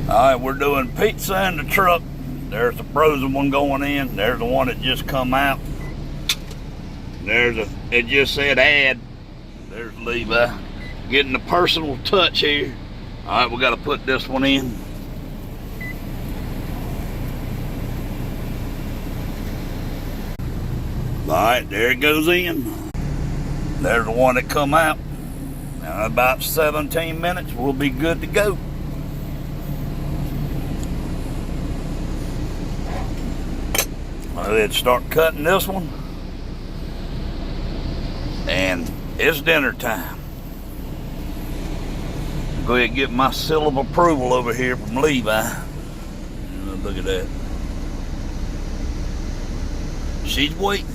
Alright, we're doing pizza in the truck. There's the frozen one going in. There's the one that just come out. It just said add. There's Levi. Getting the personal touch here. Alright, we gotta put this one in. Alright, there it goes in. There's the one that come out. Now, in about 17 minutes, we'll be good to go. Let's start cutting this one. And it's dinner time. Go ahead and get my seal of approval over here from Levi. Look at that. She's waiting.